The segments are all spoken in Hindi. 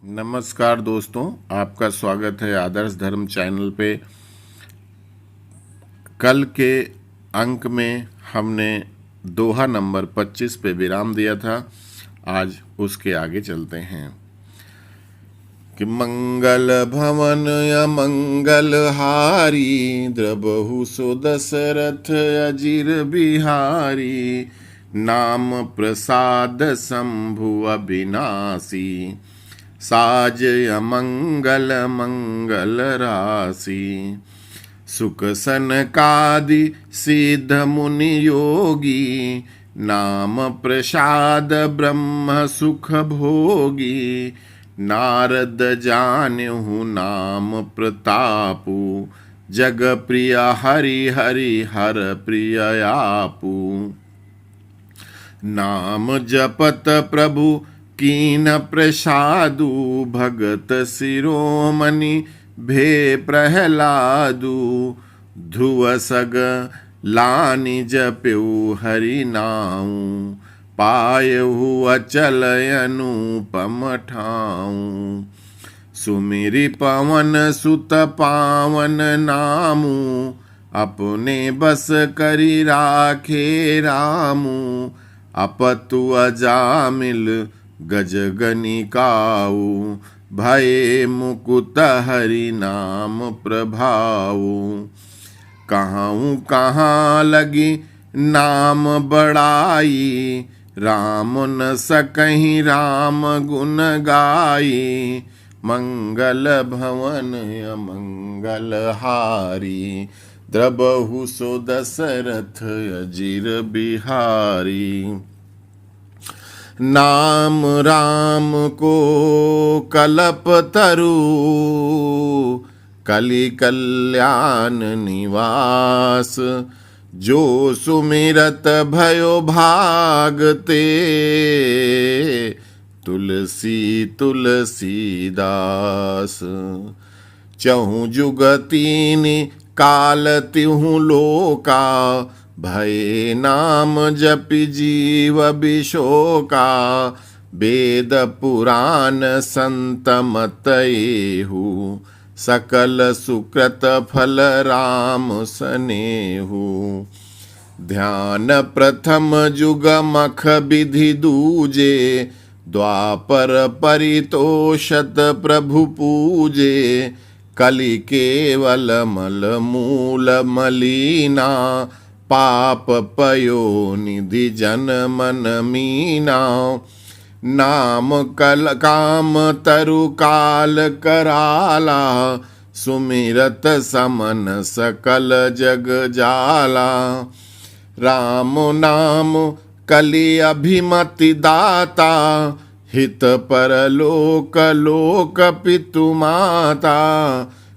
नमस्कार दोस्तों, आपका स्वागत है आदर्श धर्म चैनल पे। कल के अंक में हमने दोहा नंबर 25 पे विराम दिया था। आज उसके आगे चलते हैं कि मंगल भवन अमंगल हारी, द्रबहु सो दशरथ अजिर बिहारी। नाम प्रसाद शंभु अविनाशी, साज अमंगल मंगल राशि। सुख सनकादि सिद्ध मुनि योगी, नाम प्रसाद ब्रह्म सुख भोगी। नारद जान्यहु नाम प्रतापु, जग प्रिय हरि हरि हर प्रिय आपू। नाम जपत प्रभु कीन प्रसादु, भगत शिरोमणि भे प्रहलादु। ध्रुव सग लानि जप्यु हरि नाउ, पायहु अचल अनुपम ठाऊ। सुमिरि पवन सुत पावन नामु, अपने बस करि राखे रामु। अपतु अजामिल गजगनिकाऊ, भये मुकुत हरि नाम प्रभाऊ। कहाऊँ कहाँ लगी नाम बड़ाई, राम न सकहि राम गुण गाई। मंगल भवन अमंगल हारी, द्रबहु सो दशरथ अजिर बिहारी। नाम राम को कलप तरु, कलि कल्याण निवास। जो सुमिरत भयो भागते, तुलसी तुलसीदास। चहु जुग तीन काल तिहु लोका, भये नाम जपि जीव बिशोका। वेद पुराण संत मत एहु, सकल सुकृत फल राम सनेहु। ध्यान प्रथम जुग मख विधि दूजे, द्वापर परितोषत प्रभु पूजे। कलि केवल मल मूल मलीना, पाप पयो निधि जन मन मीना। नाम कल काम तरु काल कराला, सुमिरत समन सकल जग जाला। राम नाम कलि अभिमति दाता, हित परलोक लोक पितु माता।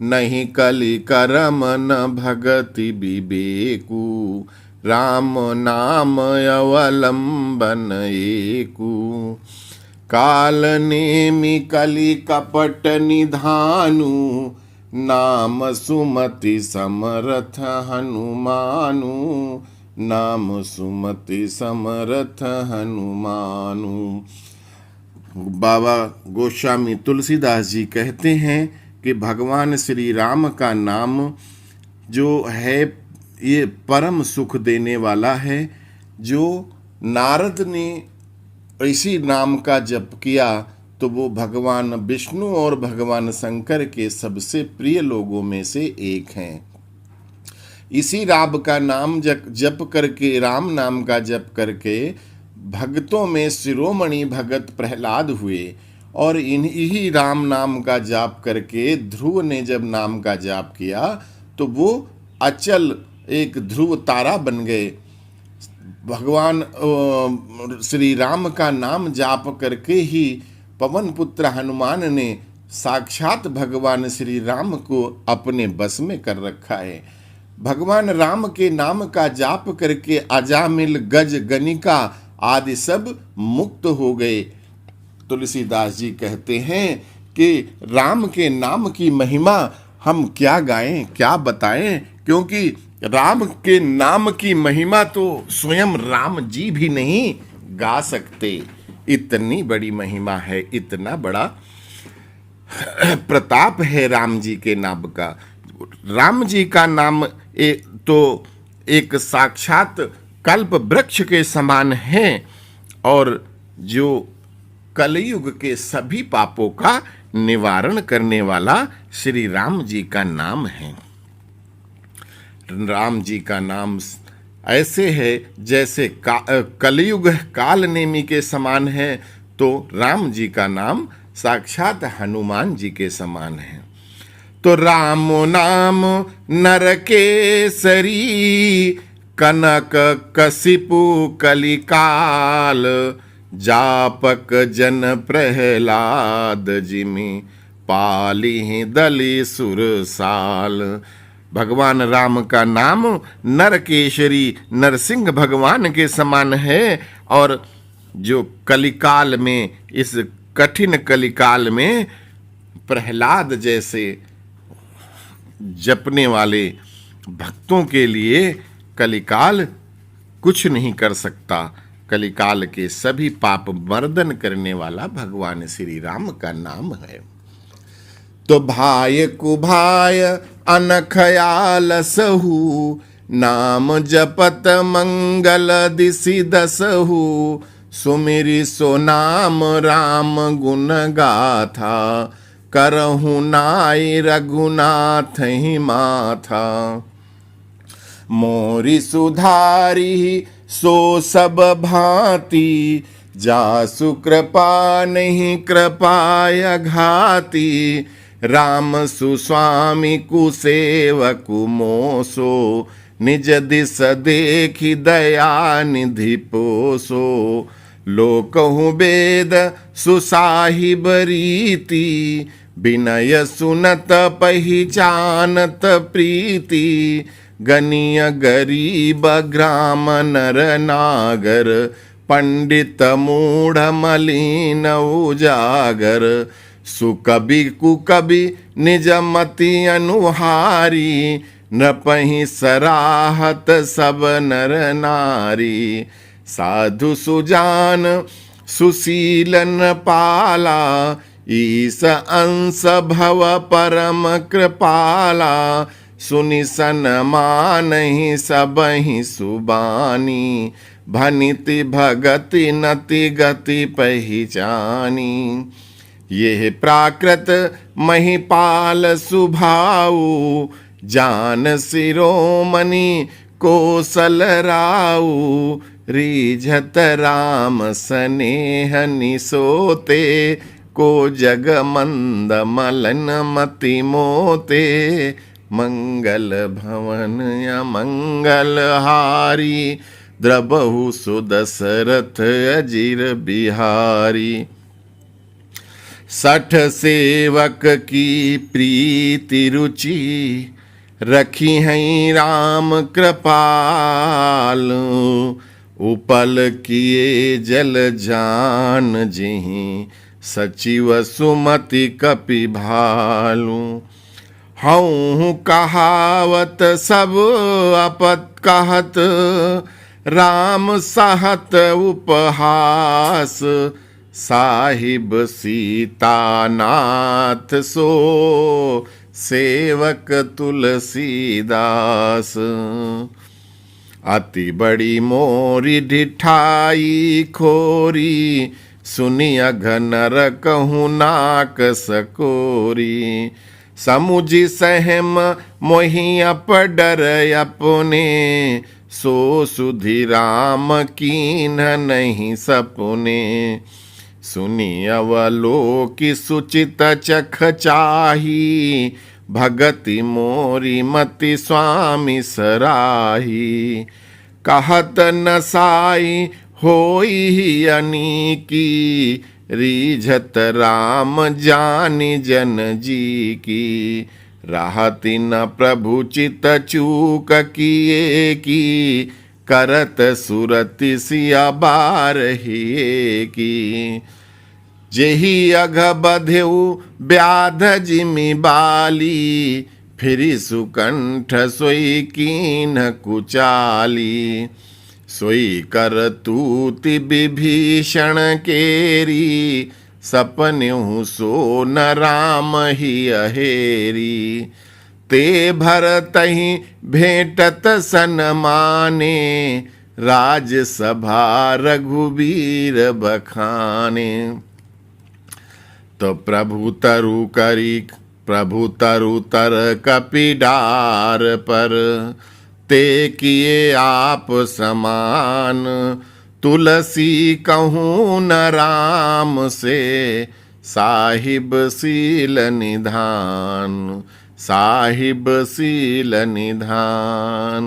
नहीं कलि करम न भगति विवेकु, राम नाम अवलंबन एकु। काल नेमि कलि कपट निधानु, नाम सुमति समरथ हनुमानु। नाम सुमति समरथ हनुमानु। बाबा गोस्वामी तुलसीदास जी कहते हैं कि भगवान श्री राम का नाम जो है ये परम सुख देने वाला है। जो नारद ने इसी नाम का जप किया तो वो भगवान विष्णु और भगवान शंकर के सबसे प्रिय लोगों में से एक हैं। इसी राम का नाम जप करके, राम नाम का जप करके भक्तों में शिरोमणि भगत प्रहलाद हुए। और इन्हीं राम नाम का जाप करके ध्रुव ने जब नाम का जाप किया तो वो अचल एक ध्रुव तारा बन गए। भगवान श्री राम का नाम जाप करके ही पवन पुत्र हनुमान ने साक्षात भगवान श्री राम को अपने बस में कर रखा है। भगवान राम के नाम का जाप करके अजामिल गज गनिका आदि सब मुक्त हो गए। तुलसीदास जी कहते हैं कि राम के नाम की महिमा हम क्या गाएं, क्या बताएं, क्योंकि राम के नाम की महिमा तो स्वयं राम जी भी नहीं गा सकते। इतनी बड़ी महिमा है, इतना बड़ा प्रताप है राम जी के नाम का। राम जी का नाम तो एक साक्षात कल्प वृक्ष के समान है और जो कलयुग के सभी पापों का निवारण करने वाला श्री राम जी का नाम है। राम जी का नाम ऐसे है जैसे कलयुग काल नेमी के समान है, तो राम जी का नाम साक्षात हनुमान जी के समान है। तो राम नाम नरकेसरी, कनक कसिपु कलिकाल, जापक जन प्रहलाद जिमि, पाली दलि सुरसाल। भगवान राम का नाम नरकेशरी, नरसिंह भगवान के समान है और जो कलिकाल में, इस कठिन कलिकाल में प्रहलाद जैसे जपने वाले भक्तों के लिए कलिकाल कुछ नहीं कर सकता। कलिकाल के सभी पाप मर्दन करने वाला भगवान श्री राम का नाम है। तो भाय कुभाय अनखयाल सहु, नाम जपत मंगल दिसि दसहु, सुमिरि सो नाम राम गुण गाथा, करहु नाई रघुनाथ ही माथा। मोरि सुधारी सो सब भांति, जासु कृपा नहीं कृपाय घाती, राम सुस्वामी कुसेवकु मोसो, निज दिस देखि दया निधि पोसो। लोकहु वेद सुसाहिब रीति, विनय सुनत पहिचानत प्रीति, गनिय गरीब ग्राम नर नागर, पंडित मूढ़ मलिन उजागर। सुकबि कुकबि निज मति अनुहारी, नृपहि सराहत सब नर नारी। साधु सुजान सुशीलन पाला, ईस अंश भव परम कृपाला। सुनि सन्मानहि सबहि सुबानी, भनिति भगति नति गति पहिचानी। ये प्राकृत महिपाल सुभाऊ, जान शिरोमणि कोसल राऊ। रीझत राम स्नेह निसोते, को जग मंद मलन मति मोते। मंगल भवन या मंगल हारी, द्रबहु सुदशरथ अजिर बिहारी। 60 सेवक की प्रीति रुचि, रखी हैं राम कृपाल। उपल किए जल जान जिहि, सचिव सुमति कपि भालू। हऊँ कहावत सब अपत कहत, राम सहत उपहास। साहिब सीतानाथ सो, सेवक तुलसीदास। अति बड़ी मोरी ढिठाई खोरी, सुनि अघनर कहूँ नाक सकोरी। समुझि सहम मोहि अपडर अपने, सो सुधि राम कीन्ह नहीं सपुने। सुनि अवलोकि सुचित चख चाही, भगति मोरी मति स्वामी सराही। कहत नसाई होई अनीकी, रीझत राम जानि जन जी की। राहति न प्रभु चित चूक किए की, करत सुरति सिया बारहिए की। जेहि अघ बधेउ व्याध जिमि बाली, फिरि सुकंठ सोई कीन्ह कुचाली। सोई कर तूति विभीषण केरी, सपन्यु सो न राम ही अहेरी। ते भरतहि भेंटत सन्माने, राजसभा रघुबीर बखाने। तो प्रभु तरु तर कपिडार पर, ते किए आप समान। तुलसी कहूँ न राम से, साहिब सील निधान, साहिब सील निधान।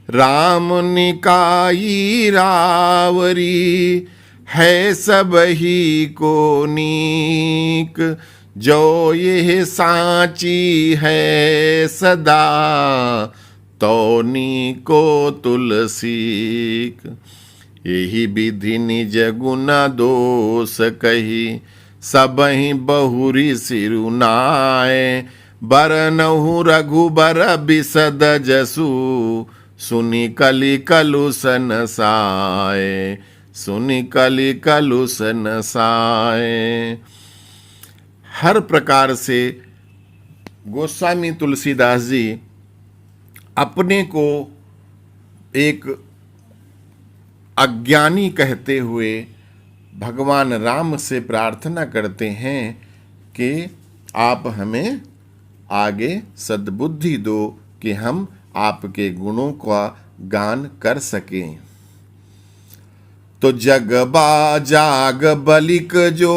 राम निकाई रावरी, है सब ही को नीक। जो ये साची है सदा, तो नीको तुलसीक। यही विधि निज गुण दोष कही, सबहि बहुरी सिरुनाए। बरनहु रघुबर बिसद जसु, सुनि कलि कलुषन साए, सुनि कलि कलुषन साए। हर प्रकार से गोस्वामी तुलसीदास जी अपने को एक अज्ञानी कहते हुए भगवान राम से प्रार्थना करते हैं कि आप हमें आगे सद्बुद्धि दो कि हम आपके गुणों का गान कर सकें। तो जगबा जाग बलिक जो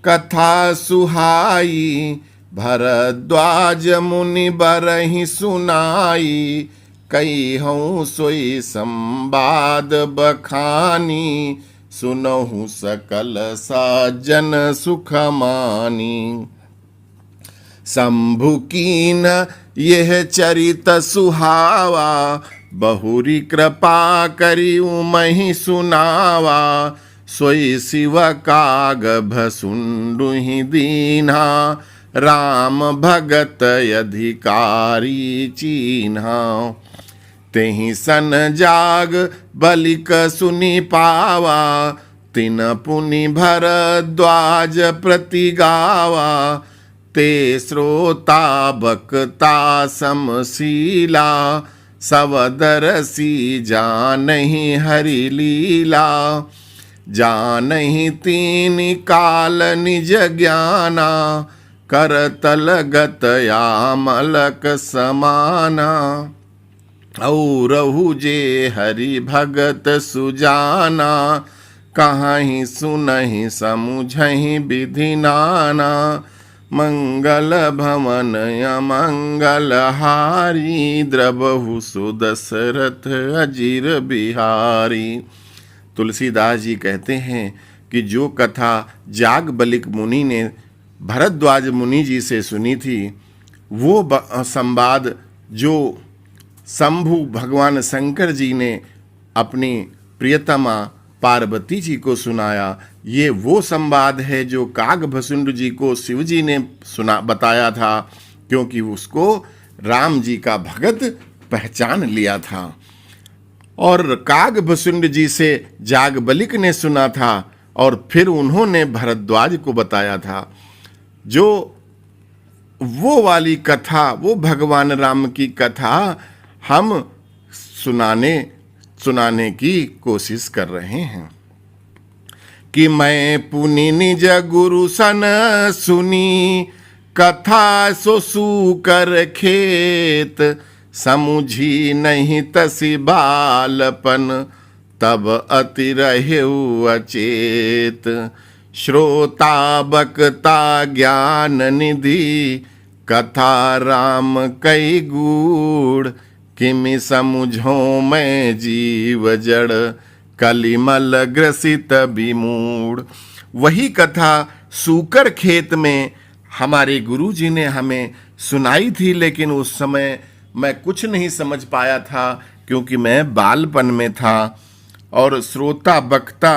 कथा सुहाई, भरद्वाज मुनि बरहि सुनाई। कहिहूँ सोई संवाद बखानी, सुनहु सकल साजन सुख मानी। शंभु कीन यह चरित सुहावा, बहुरी कृपा करी मही सुनावा। सोई शिव काग भसुंडुहि दीन्हा, राम भगत अधिकारी चीन्हा। तेहि सन जाग बलिक सुनि पावा, तिन पुनि भरद्वाज प्रति गावा। ते श्रोता बक्ता समशीला, सवदरसी जानहि हरि लीला। जानहि तीन काल निज ज्ञाना, करतल गत यामलक समाना। औरहु जे हरि भगत सुजाना, कहाहि सुनहि समुझहि विधि नाना। मंगल भवन अमंगल हारी, द्रवहु सुदशरथ अजिर बिहारी। तुलसीदास जी कहते हैं कि जो कथा जाग बलिक मुनि ने भरद्वाज मुनि जी से सुनी थी, वो संवाद जो शंभु भगवान शंकर जी ने अपनी प्रियतमा पार्वती जी को सुनाया, ये वो संवाद है जो काग भसुंड जी को शिव जी ने बताया था, क्योंकि उसको राम जी का भगत पहचान लिया था। और काग भसुंड जी से जागबलिक ने सुना था और फिर उन्होंने भरद्वाज को बताया था। जो वो वाली कथा, वो भगवान राम की कथा हम सुनाने की कोशिश कर रहे हैं कि मैं पुनि निज गुरु सन सुनी, कथा सो सूकर खेत। समुझी नहीं तसी बालपन, तब अति रहेउ अचेत। श्रोता बक्ता ज्ञान निधि, कथा राम कई गूढ़। किमि समुझो मैं जीव जड़, कलिमल ग्रसित विमूढ़। वही कथा सूकर खेत में हमारे गुरुजी ने हमें सुनाई थी, लेकिन उस समय मैं कुछ नहीं समझ पाया था, क्योंकि मैं बालपन में था। और श्रोता वक्ता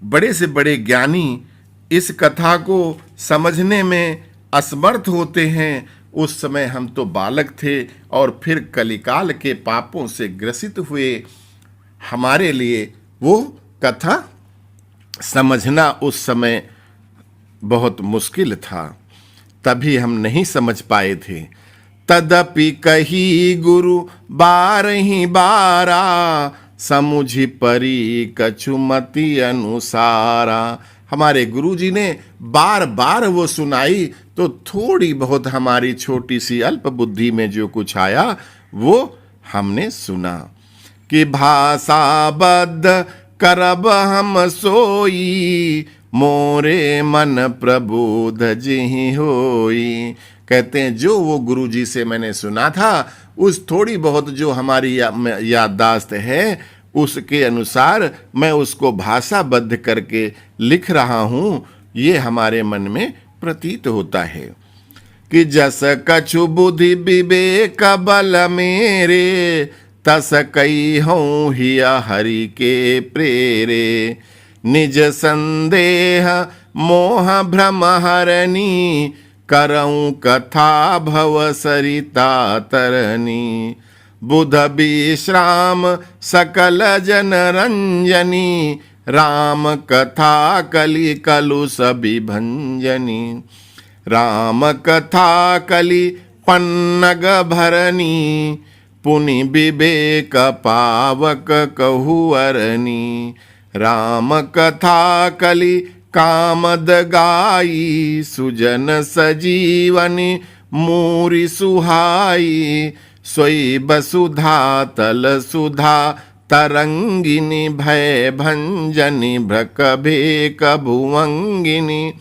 बड़े से बड़े ज्ञानी इस कथा को समझने में असमर्थ होते हैं। उस समय हम तो बालक थे और फिर कलिकाल के पापों से ग्रसित हुए। हमारे लिए वो कथा समझना उस समय बहुत मुश्किल था, तभी हम नहीं समझ पाए थे। तदपि कही गुरु बारही बारा, समुझि परी कछुमति अनुसारा। हमारे गुरुजी ने बार बार वो सुनाई, तो थोड़ी बहुत हमारी छोटी सी अल्प बुद्धि में जो कुछ आया वो हमने सुना। कि भाषाबद्ध करब हम सोई, मोरे मन प्रबोध जिहि होई। कहते हैं जो वो गुरुजी से मैंने सुना था, उस थोड़ी बहुत जो हमारी याददाश्त है, उसके अनुसार मैं उसको भाषाबद्ध करके लिख रहा हूँ, ये हमारे मन में प्रतीत होता है। कि जस कछु बुद्धि विवेक बल मेरे, तस कई हूँ हिया हरि के प्रेरे। निज संदेह मोह भ्रम हरनी, करऊँ कथा भव सरिता तरनी। बुध विश्राम सकल जन रंजनी, राम कथा कलि कलुष विभंजनी। राम कथा कलि पन्नग भरनी, पुनि विवेक पावक कहुअरनी। राम कथा कलि कामद गाई, सुजन सजीवनी मूरि सुहाई। सोई वसुधा तल सुधा तरंगिनी, भय भंजनी भ्रक भेक भुवंगिनी।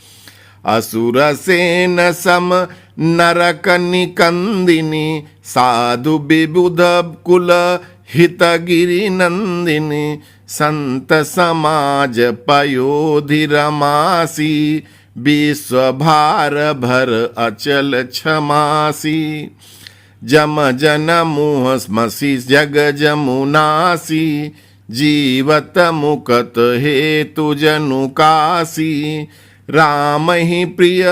असुर सेन सम नरक निकंदिनी, साधु विबुध कुल हितगिरि नंदिनी। संत समाज पयोधि रमासी, विश्व भार भर अचल क्षमासी। जम जन मुह स्मसी जग जमुनासी, जीवत मुकत हेतु जनु कासी। राम ही प्रिय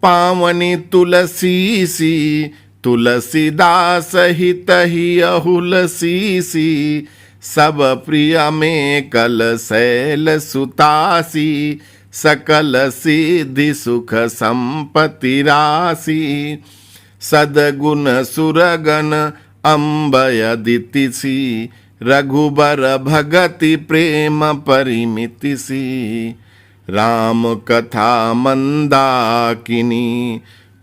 पावनी तुलसी सी, तुलसीदास हित ही अहुलसीसी। सब प्रिय में कल शैल सुतासी, सकल सिद्धि सुख संपत्ति राशि। सदगुण सुरगन अम्बय दितिसी, रघुबर भगति प्रेम परिमिति सी। राम कथा मंदाकिनी,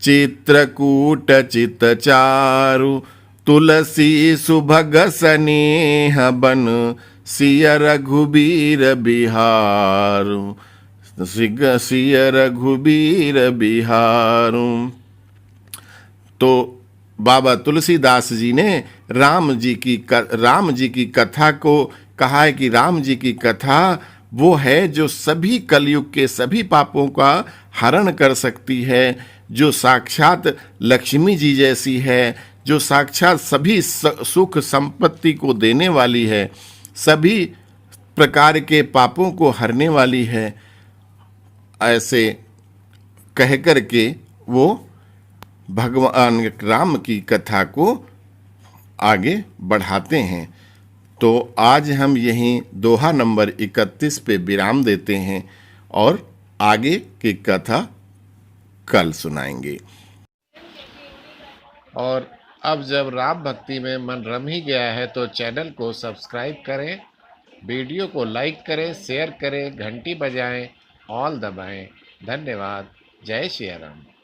चित्रकूट चित चारु। तुलसी सुभग स्नेह बन, सिय रघुबीर बिहारु। सिय रघुबीर बिहारु। तो बाबा तुलसीदास जी ने राम जी की कथा को कहा है कि राम जी की कथा वो है जो सभी कलयुग के सभी पापों का हरण कर सकती है, जो साक्षात लक्ष्मी जी जैसी है, जो साक्षात सभी सुख संपत्ति को देने वाली है, सभी प्रकार के पापों को हरने वाली है। ऐसे कह कर के वो भगवान राम की कथा को आगे बढ़ाते हैं। तो आज हम यहीं दोहा नंबर 31 पे विराम देते हैं और आगे की कथा कल सुनाएंगे। और अब जब राम भक्ति में मन रम ही गया है तो चैनल को सब्सक्राइब करें, वीडियो को लाइक करें, शेयर करें, घंटी बजाएं, ऑल दबाएं। धन्यवाद। जय श्री राम।